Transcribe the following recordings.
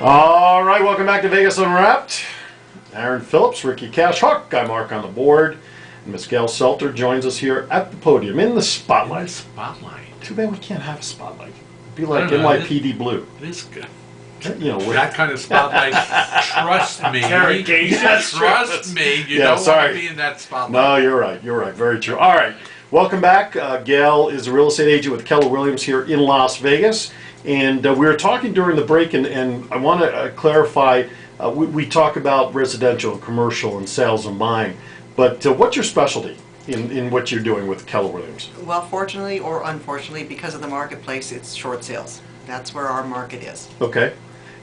All right, welcome back to Vegas Unwrapped. Aaron Phillips, Ricky Cash, Hawkeye Mark on the board, and Miss Gail Selter joins us here at the podium in the spotlight. In the spotlight. Too bad we can't have a spotlight. It'd be like I don't know, NYPD Blue. It is good. You know, That kind of spotlight. Trust me. That's Trust me. You Yeah, don't sorry. want to be in that spotlight. No, you're right. You're right. Very true. All right. Welcome back. Gail is a real estate agent with Keller Williams here in Las Vegas. And we were talking during the break, and I want to clarify, we talk about residential and commercial and sales and buying, but what's your specialty in what you're doing with Keller Williams? Well, fortunately or unfortunately, because of the marketplace, it's short sales. That's where our market is. Okay.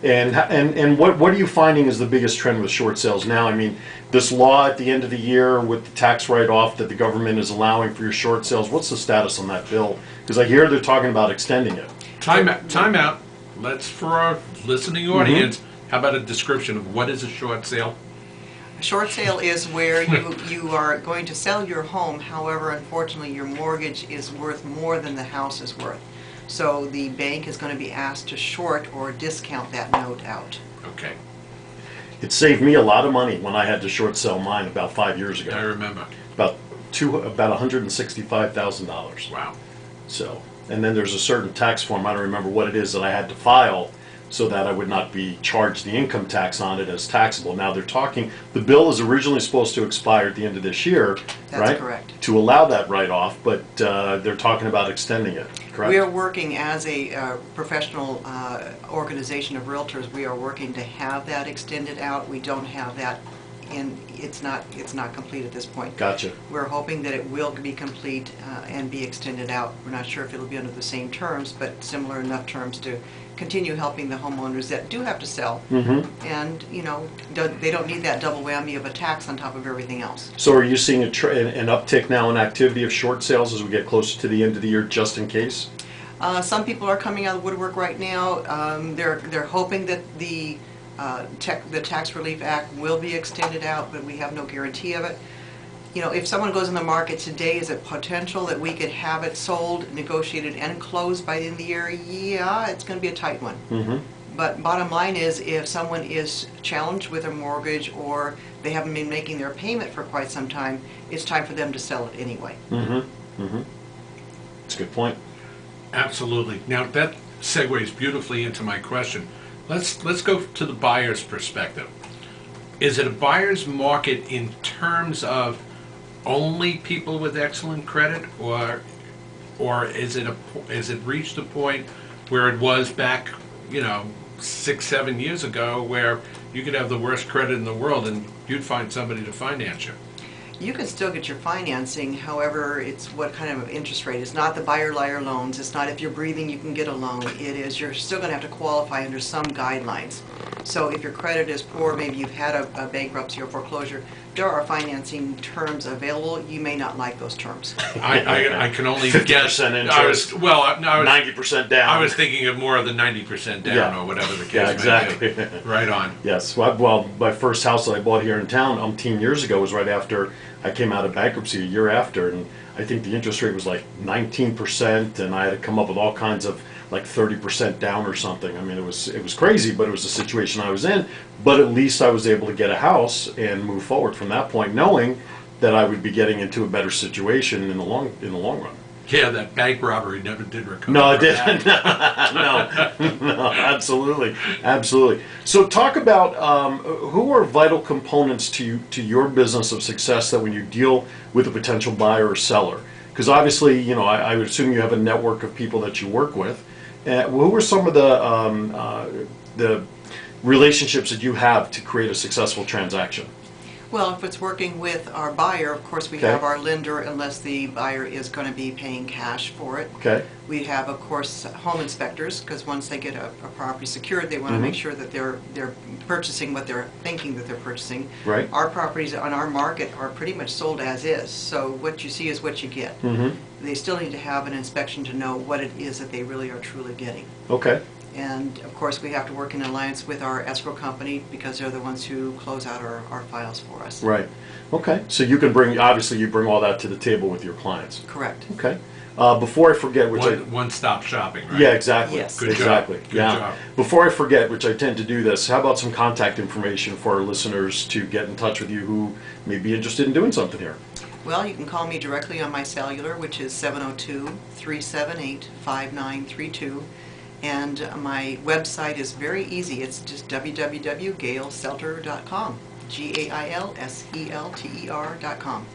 And what are you finding is the biggest trend with short sales now? I mean, this law at the end of the year with the tax write-off that the government is allowing for your short sales, what's the status on that bill? Because I hear they're talking about extending it. Time out. Let's, for our listening audience, how about a description of what is a short sale? A short sale is where you are going to sell your home, however, unfortunately, your mortgage is worth more than the house is worth. So the bank is going to be asked to short or discount that note out. Okay. It saved me a lot of money when I had to short sell mine about 5 years ago. I remember. About $165,000. Wow. So, and then there's a certain tax form, I don't remember what it is, that I had to file so that I would not be charged the income tax on it as taxable. Now they're talking, the bill is originally supposed to expire at the end of this year, That's right? correct. To allow that write-off, but they're talking about extending it, correct? We are working as a professional organization of realtors. We are working to have that extended out. We don't have that, and it's not complete at this point. Gotcha. We're hoping that it will be complete and be extended out. We're not sure if it'll be under the same terms, but similar enough terms to continue helping the homeowners that do have to sell. And, you know, they don't need that double whammy of a tax on top of everything else. So are you seeing an uptick now in activity of short sales as we get closer to the end of the year, just in case? Some people are coming out of the woodwork right now. They're hoping that the Tax Relief Act will be extended out, but we have no guarantee of it. You know, if someone goes in the market today, is it potential that we could have it sold, negotiated, and closed by the end of the year? Yeah, it's going to be a tight one. But bottom line is, if someone is challenged with a mortgage or they haven't been making their payment for quite some time, it's time for them to sell it anyway. That's a good point. Absolutely. Now that segues beautifully into my question. Let's go to the buyer's perspective. Is it a buyer's market in terms of only people with excellent credit, or is it reached a point where it was back, 6-7 years ago, where you could have the worst credit in the world and you'd find somebody to finance you? You can still get your financing, however, it's what kind of interest rate. It's not the buyer-liar loans. It's not if you're breathing you can get a loan. It is you're still going to have to qualify under some guidelines. So if your credit is poor, maybe you've had a bankruptcy or foreclosure, there are financing terms available. You may not like those terms. I can only 50% guess. interest. 90% down. I was thinking of more of the 90% down, or whatever the case Yeah, exactly. may be. Right on. Yes. Well, my first house that I bought here in town umpteen years ago was right after I came out of bankruptcy, a year after, and I think the interest rate was like 19%, and I had to come up with all kinds of like 30% down or something. I mean, it was crazy, but it was the situation I was in. But at least I was able to get a house and move forward from that point, knowing that I would be getting into a better situation in the long run. Yeah, that bank robbery never did recover. No, it didn't. No, absolutely. So talk about who are vital components to your business of success that when you deal with a potential buyer or seller? Because obviously, I would assume you have a network of people that you work with. Who are some of the relationships that you have to create a successful transaction? Well, if it's working with our buyer, of course, we have our lender unless the buyer is going to be paying cash for it. Okay. We have, of course, home inspectors, because once they get a property secured, they want to make sure that they're purchasing what they're thinking that they're purchasing. Right. Our properties on our market are pretty much sold as is, so what you see is what you get. They still need to have an inspection to know what it is that they really are truly getting. Okay. And of course, we have to work in alliance with our escrow company because they're the ones who close out our files for us. Right. Okay. So you can obviously you bring all that to the table with your clients. Correct. Okay. Before I forget, which One-stop shopping, right? yeah, exactly. Yes. Good job. Exactly. Good Yeah. job. Before I forget, which I tend to do this, how about some contact information for our listeners to get in touch with you who may be interested in doing something here? Well, you can call me directly on my cellular, which is 702-378-5932. And my website is very easy. It's just www.gailselter.com. GAILSELTER.com.